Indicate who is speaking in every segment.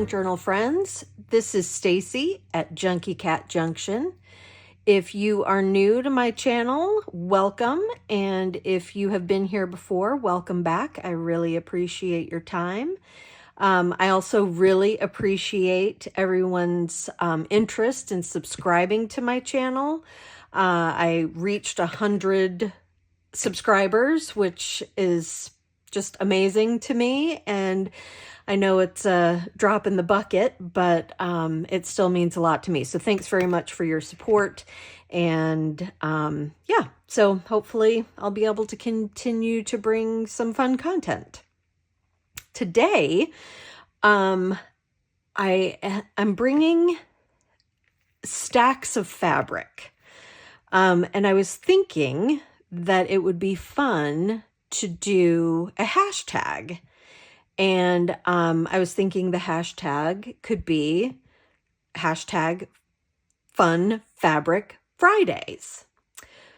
Speaker 1: junk journal friends. This is Stacy at JunkyCatJunction. If you are new to my channel, welcome. And if you have been here before, welcome back. I really appreciate your time. I also really appreciate everyone's interest in subscribing to my channel. I reached 100 subscribers, which is just amazing to me. And I know it's a drop in the bucket, but it still means a lot to me. So thanks very much for your support. And yeah, so hopefully I'll be able to continue to bring some fun content. Today, I'm bringing stacks of fabric. And I was thinking that it would be fun to do a hashtag. And I was thinking the hashtag could be hashtag Fun Fabric Fridays.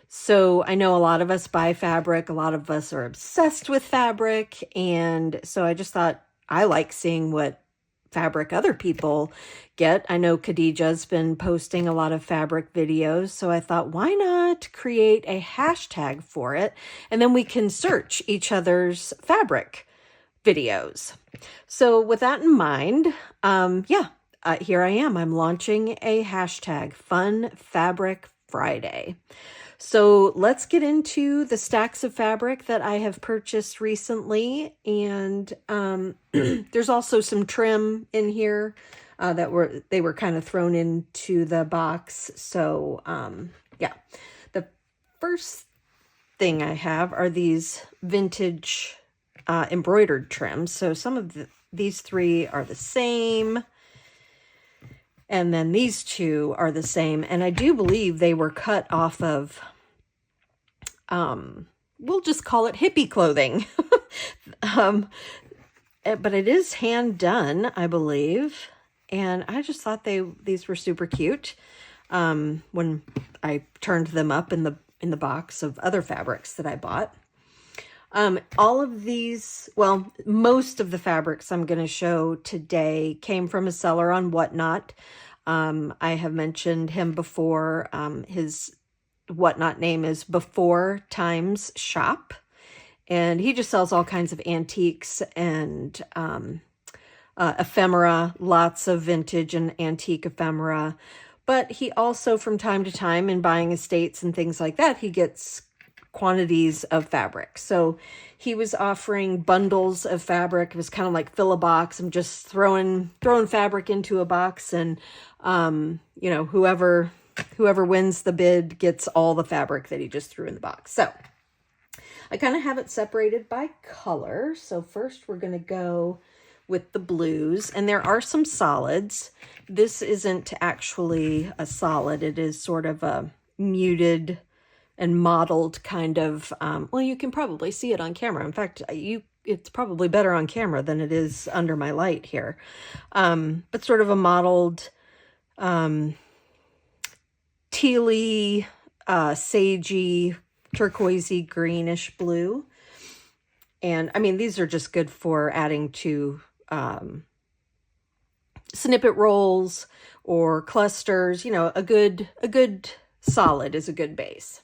Speaker 1: So I know a lot of us buy fabric, a lot of us are obsessed with fabric, and so I just thought I like seeing what fabric other people get. I know Khadijah's been posting a lot of fabric videos, so I thought, why not create a hashtag for it, and then we can search each other's fabric videos. So with that in mind, here I am. I'm launching a hashtag Fun Fabric Friday. So let's get into the stacks of fabric that I have purchased recently. And there's also some trim in here they were kind of thrown into the box. So yeah, the first thing I have are these vintage embroidered trims. So some of these three are the same. And then these two are the same. And I do believe they were cut off of, we'll just call it hippie clothing. But it is hand done, I believe. And I just thought these were super cute when I turned them up in the box of other fabrics that I bought. All of these, well, most of the fabrics I'm going to show today came from a seller on Whatnot. I have mentioned him before. His Whatnot name is Before Times Shop, and he just sells all kinds of antiques and ephemera, lots of vintage and antique ephemera. But he also, from time to time, in buying estates and things like that, he gets quantities of fabric. So he was offering bundles of fabric. It was kind of like fill a box. I'm just throwing fabric into a box, and you know, whoever wins the bid gets all the fabric that he just threw in the box. So I kind of have it separated by color. So first we're going to go with the blues, and there are some solids. This isn't actually a solid. It is sort of a muted and modeled kind of, well, you can probably see it on camera. In fact, it's probably better on camera than it is under my light here. But sort of a modeled, tealy, sagey, turquoisey, greenish blue. And I mean, these are just good for adding to snippet rolls or clusters. You know, a good solid is a good base.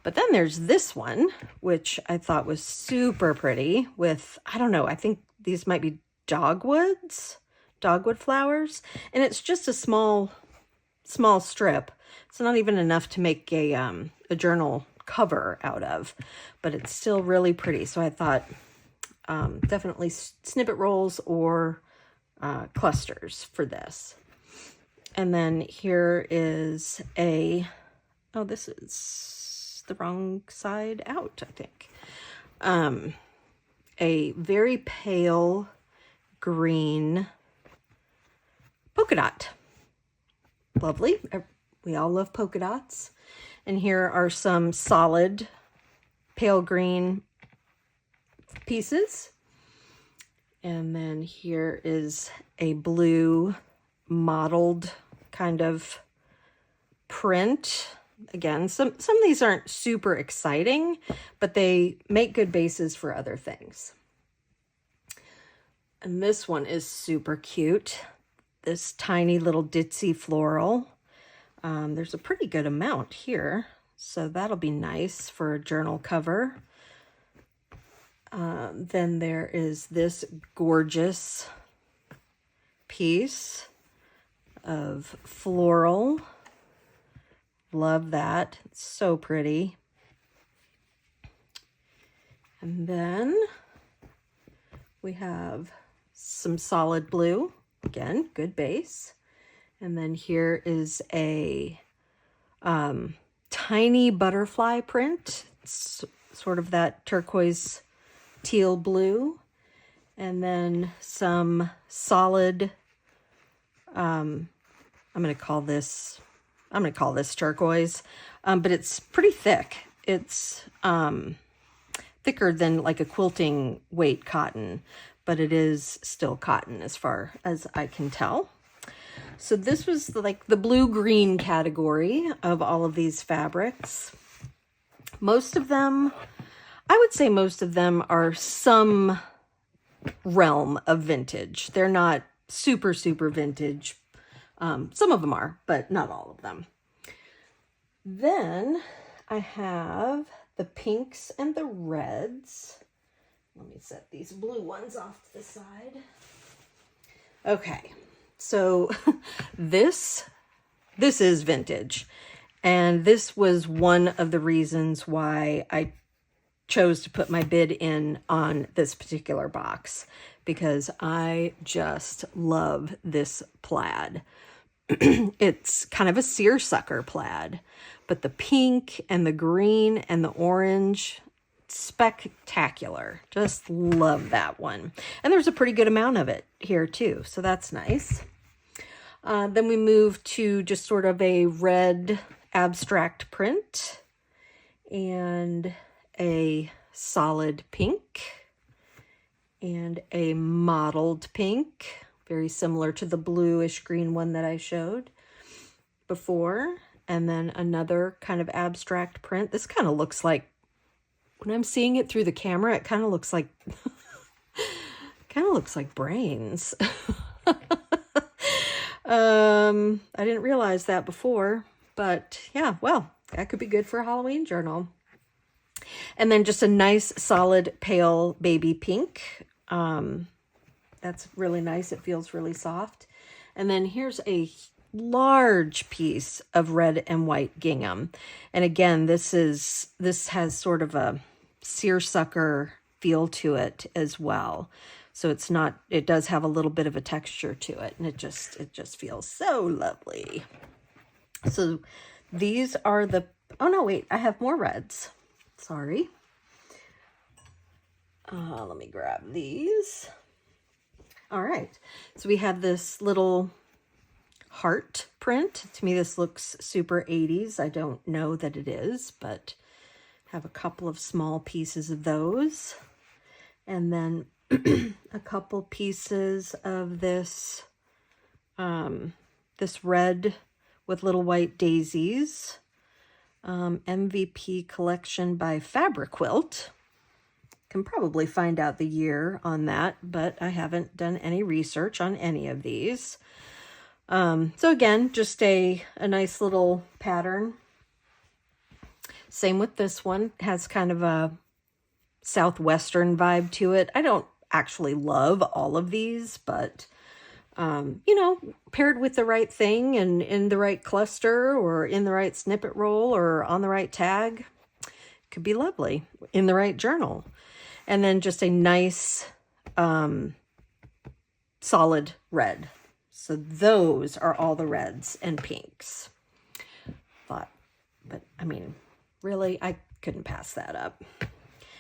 Speaker 1: But then there's this one, which I thought was super pretty with, I don't know, I think these might be dogwood flowers. And it's just a small strip. It's not even enough to make a journal cover out of, but it's still really pretty. So I thought definitely snippet rolls or clusters for this. And then here is this is the wrong side out, I think. A very pale green polka dot. Lovely. We all love polka dots. And here are some solid pale green pieces. And then here is a blue mottled kind of print. Again, some of these aren't super exciting, but they make good bases for other things. And this one is super cute. This tiny little ditzy floral. There's a pretty good amount here, so that'll be nice for a journal cover. Then there is this gorgeous piece of floral. Love that. It's so pretty. And then we have some solid blue. Again, good base. And then here is a tiny butterfly print. It's sort of that turquoise teal blue. And then some solid, I'm going to call this turquoise, but it's pretty thick. It's thicker than like a quilting weight cotton, but it is still cotton as far as I can tell. So this was like the blue-green category of all of these fabrics. Most of them, I would say most of them are some realm of vintage. They're not super, super vintage. Some of them are, but not all of them. Then I have the pinks and the reds. Let me set these blue ones off to the side. Okay, so this is vintage. And this was one of the reasons why I chose to put my bid in on this particular box, because I just love this plaid. It's kind of a seersucker plaid, but the pink and the green and the orange, spectacular. Just love that one. And there's a pretty good amount of it here too, so that's nice. Then we move to just sort of a red abstract print and a solid pink and a mottled pink, very similar to the bluish green one that I showed before. And then another kind of abstract print. This kind of looks like, when I'm seeing it through the camera, it kind of looks like brains. I didn't realize that before, but yeah, well, that could be good for a Halloween journal. And then just a nice solid pale baby pink. That's really nice. It feels really soft. And then here's a large piece of red and white gingham. And again, this has sort of a seersucker feel to it as well. So it does have a little bit of a texture to it, and it just feels so lovely. So these are oh no, wait, I have more reds. Sorry. Let me grab these. All right, so we have this little heart print. To me, this looks super 80s. I don't know that it is, but have a couple of small pieces of those. And then a couple pieces of this, this red with little white daisies. MVP collection by Fabric Quilt. Can probably find out the year on that, but I haven't done any research on any of these. So again, just a nice little pattern. Same with this one. Has kind of a southwestern vibe to it. I don't actually love all of these, but you know, paired with the right thing and in the right cluster or in the right snippet roll or on the right tag, could be lovely in the right journal. And then just a nice solid red. So those are all the reds and pinks. But I mean, really, I couldn't pass that up.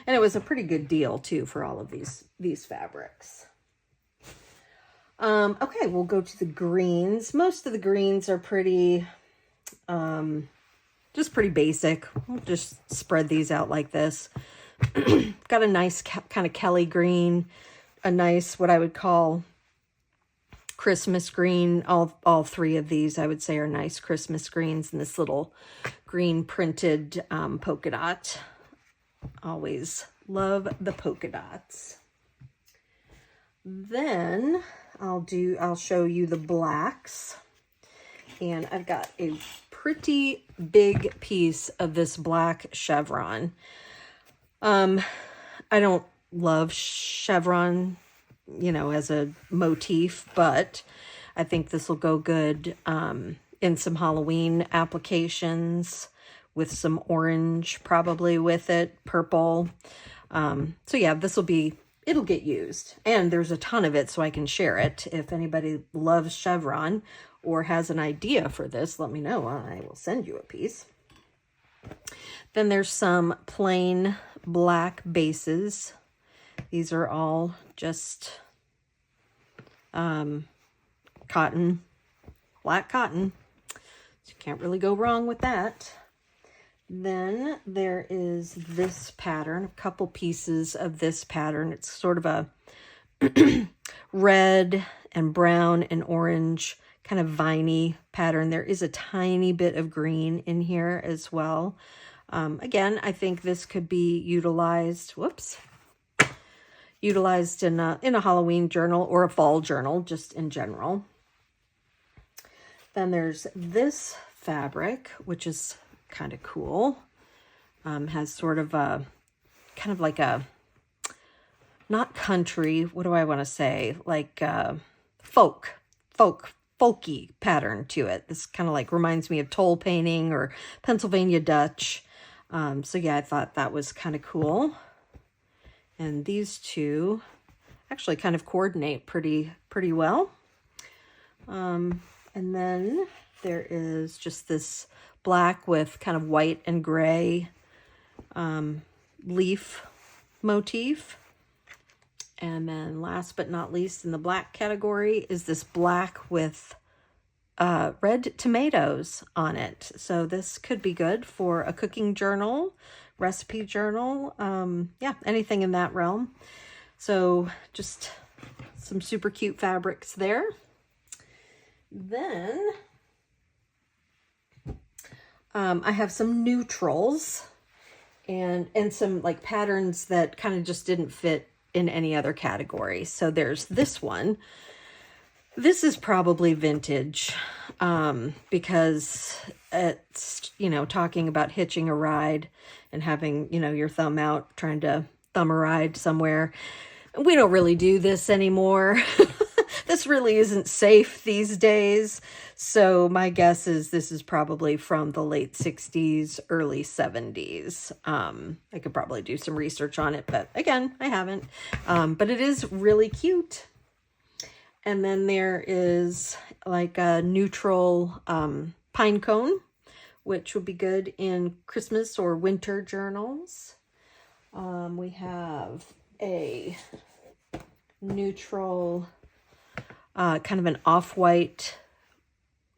Speaker 1: And it was a pretty good deal too for all of these fabrics. Okay, we'll go to the greens. Most of the greens are pretty, just pretty basic. We'll just spread these out like this. Got a nice kind of Kelly green, a nice, what I would call Christmas green. All three of these I would say are nice Christmas greens, and this little green printed polka dot. Always love the polka dots. Then I'll show you the blacks. And I've got a pretty big piece of this black chevron. I don't love chevron, you know, as a motif, but I think this will go good in some Halloween applications with some orange probably with it, purple. So yeah, it'll get used. And there's a ton of it, so I can share it. If anybody loves chevron or has an idea for this, let me know. I will send you a piece. Then there's some plain black bases. These are all just cotton, black cotton. So you can't really go wrong with that. Then there is this pattern, a couple pieces of this pattern. It's sort of a red and brown and orange kind of viney pattern. There is a tiny bit of green in here as well. Again, I think this could be utilized, utilized in a Halloween journal or a fall journal, just in general. Then there's this fabric, which is kind of cool. Has sort of a, kind of like a, not country, what do I want to say? Like folky pattern to it. This kind of like reminds me of toll painting or Pennsylvania Dutch. So yeah, I thought that was kind of cool. And these two actually kind of coordinate pretty well. And then there is just this black with kind of white and gray leaf motif. And then last but not least in the black category is this black with red tomatoes on it. So this could be good for a cooking journal, recipe journal, yeah, anything in that realm. So just some super cute fabrics there. Then I have some neutrals and some like patterns that kind of just didn't fit in any other category. So there's this one. This is probably vintage because it's, you know, talking about hitching a ride and having, you know, your thumb out trying to thumb a ride somewhere. We don't really do this anymore. This really isn't safe these days. So my guess is this is probably from the late 60s, early 70s. I could probably do some research on it, but again, I haven't. But it is really cute. And then there is like a neutral pine cone, which would be good in Christmas or winter journals. We have a neutral, kind of an off-white,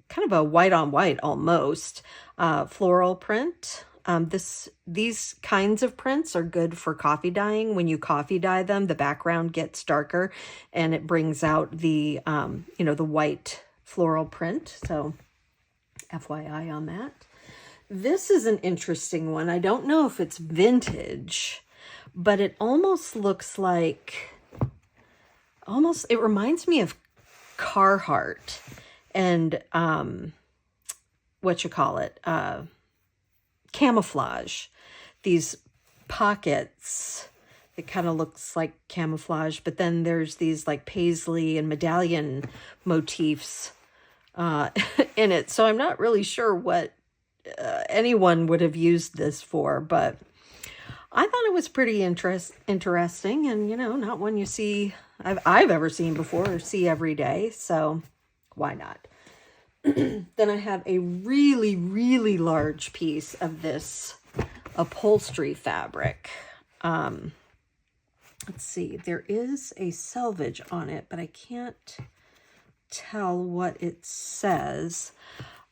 Speaker 1: kind of a white on white almost, floral print. These kinds of prints are good for coffee dyeing. When you coffee dye them, the background gets darker and it brings out the, you know, the white floral print. So FYI on that. This is an interesting one. I don't know if it's vintage, but it almost looks like, it reminds me of Carhartt and, camouflage. These pockets, it kind of looks like camouflage, but then there's these like paisley and medallion motifs in it. So I'm not really sure what anyone would have used this for, but I thought it was pretty interesting and, you know, not one you see, I've ever seen before or see every day. So why not? Then I have a really, really large piece of this upholstery fabric. Let's see, there is a selvage on it, but I can't tell what it says.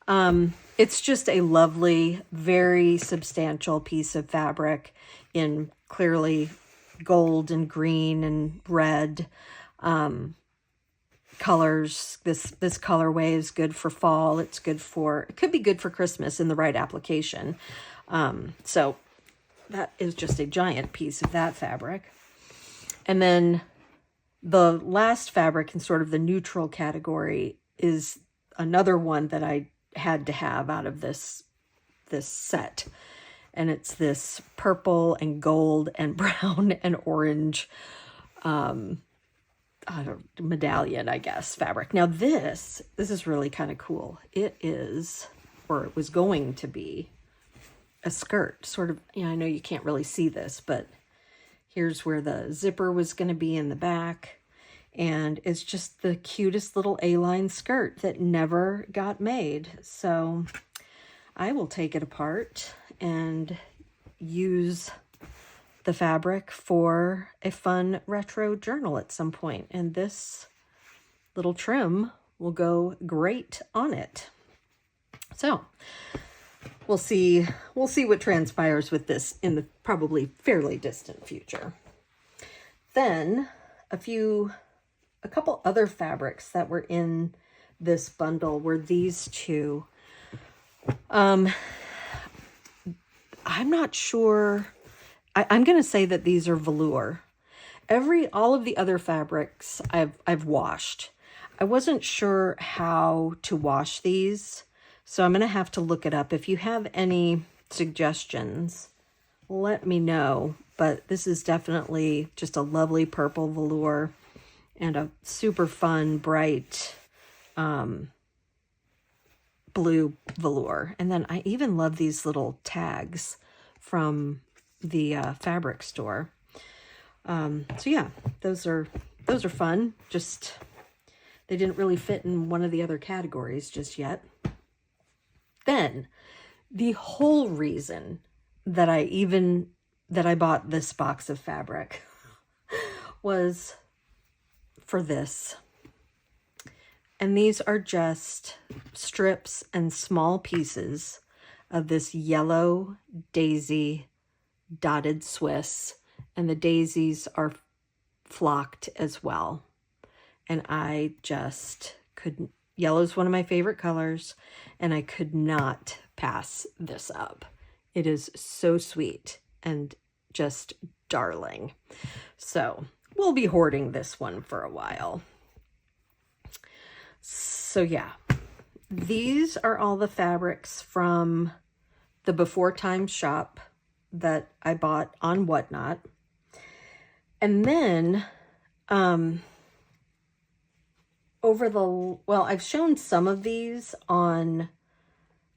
Speaker 1: It's just a lovely, very substantial piece of fabric in clearly gold and green and red colors. This colorway is good for fall. It could be good for Christmas in the right application. So that is just a giant piece of that fabric. And then The last fabric in sort of the neutral category is another one that I had to have out of this set. And it's this purple and gold and brown and orange medallion, I guess, fabric. Now this is really kind of cool. It is, or it was going to be, a skirt. Sort of, I know you can't really see this, but here's where the zipper was going to be in the back. And it's just the cutest little A-line skirt that never got made. So I will take it apart and use the fabric for a fun retro journal at some point. And this little trim will go great on it. So we'll see what transpires with this in the probably fairly distant future. Then a couple other fabrics that were in this bundle were these two. I'm not sure. I'm going to say that these are velour. All of the other fabrics I've washed. I wasn't sure how to wash these, so I'm going to have to look it up. If you have any suggestions, let me know. But this is definitely just a lovely purple velour and a super fun, bright blue velour. And then I even love these little tags from the fabric store. So yeah, those are fun. Just, they didn't really fit in one of the other categories just yet. Then the whole reason that I bought this box of fabric was for this. And these are just strips and small pieces of this yellow daisy dotted Swiss, and the daisies are flocked as well. And I just couldn't, yellow's one of my favorite colors, and I could not pass this up. It is so sweet and just darling. So we'll be hoarding this one for a while. So yeah, these are all the fabrics from the Before Time shop that I bought on Whatnot. And then I've shown some of these on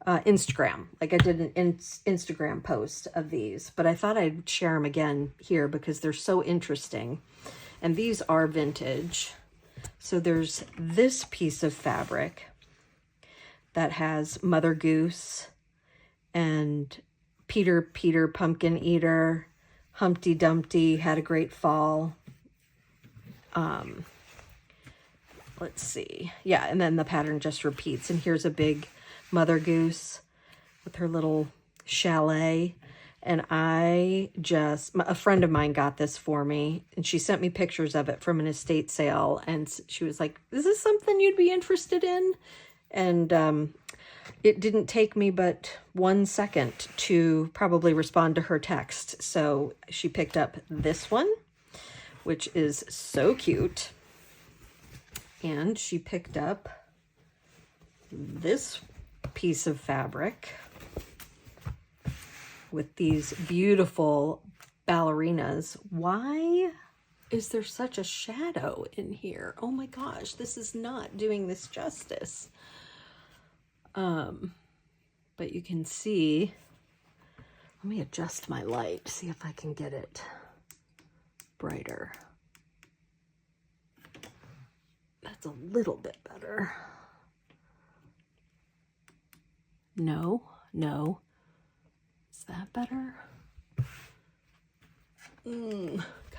Speaker 1: Instagram. Like I did an Instagram post of these, but I thought I'd share them again here because they're so interesting. And these are vintage. So there's this piece of fabric that has Mother Goose and Peter Pumpkin Eater, Humpty Dumpty had a great fall. Let's see. Yeah, and then the pattern just repeats. And here's a big Mother Goose with her little chalet. And a friend of mine got this for me, and she sent me pictures of it from an estate sale. And she was like, is this something you'd be interested in? And it didn't take me but 1 second to probably respond to her text. So she picked up this one, which is so cute. And she picked up this piece of fabric with these beautiful ballerinas. Why is there such a shadow in here? Oh my gosh, this is not doing this justice. But you can see, let me adjust my light, see if I can get it brighter. That's a little bit better. No. Is that better?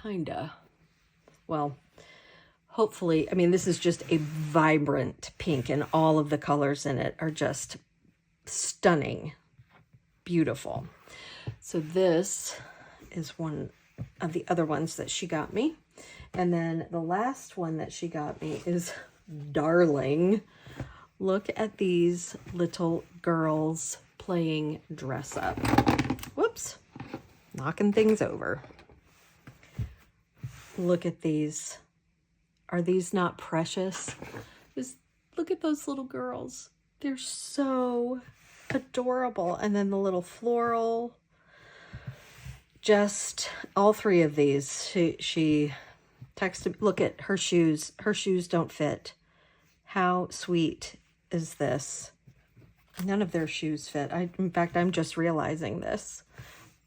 Speaker 1: Kinda. Well, hopefully, I mean, this is just a vibrant pink, and all of the colors in it are just stunning, beautiful. So this is one of the other ones that she got me. And then the last one that she got me is darling. Look at these little girls playing dress up. Whoops, knocking things over. Look at these Are these not precious? Just look at those little girls. They're so adorable. And then the little floral, just all three of these. She texted, look at her shoes. Her shoes don't fit. How sweet is this? None of their shoes fit. In fact, I'm just realizing this.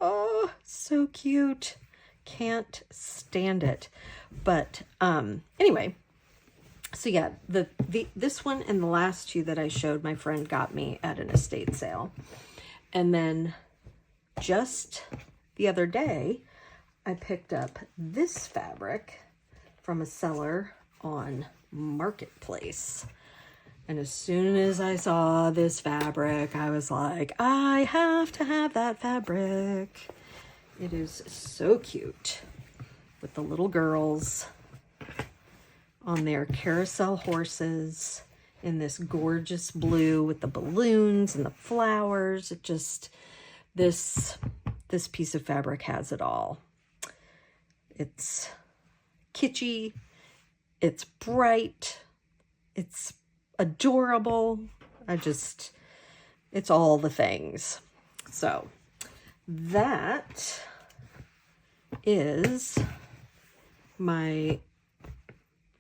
Speaker 1: Oh, so cute. Can't stand it. But anyway, so yeah, this one and the last two that I showed, my friend got me at an estate sale. And then just the other day, I picked up this fabric from a seller on Marketplace. And as soon as I saw this fabric, I was like, I have to have that fabric. It is so cute with the little girls on their carousel horses in this gorgeous blue with the balloons and the flowers. It just, this piece of fabric has it all. It's kitschy, it's bright, it's adorable. It's all the things. So that is my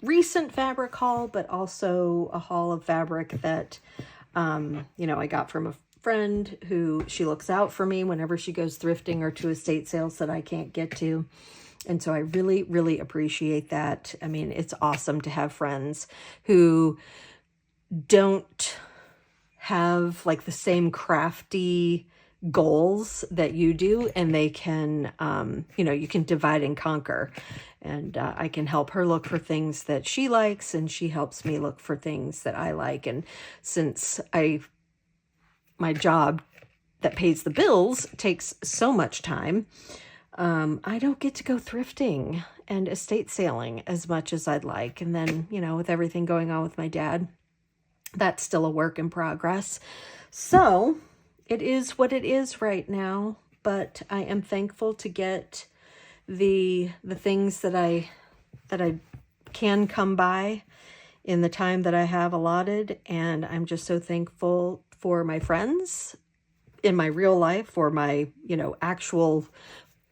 Speaker 1: recent fabric haul, but also a haul of fabric that, I got from a friend who she looks out for me whenever she goes thrifting or to estate sales that I can't get to. And so I really, really appreciate that. I mean, it's awesome to have friends who don't have like the same crafty goals that you do, and they can, you can divide and conquer. And I can help her look for things that she likes, and she helps me look for things that I like. And since my job that pays the bills takes so much time, I don't get to go thrifting and estate sailing as much as I'd like. And then, with everything going on with my dad, that's still a work in progress. So it is what it is right now, but I am thankful to get the things that I can come by in the time that I have allotted. And I'm just so thankful for my friends in my real life, for my, actual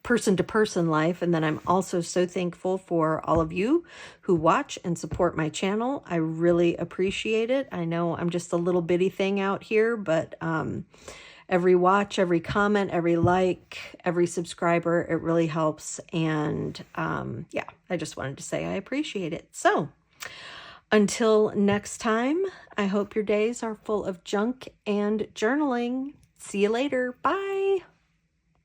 Speaker 1: person-to-person life. And then I'm also so thankful for all of you who watch and support my channel. I really appreciate it. I know I'm just a little bitty thing out here, but every watch, every comment, every like, every subscriber, it really helps. And I just wanted to say I appreciate it. So until next time, I hope your days are full of junk and journaling. See you later. Bye.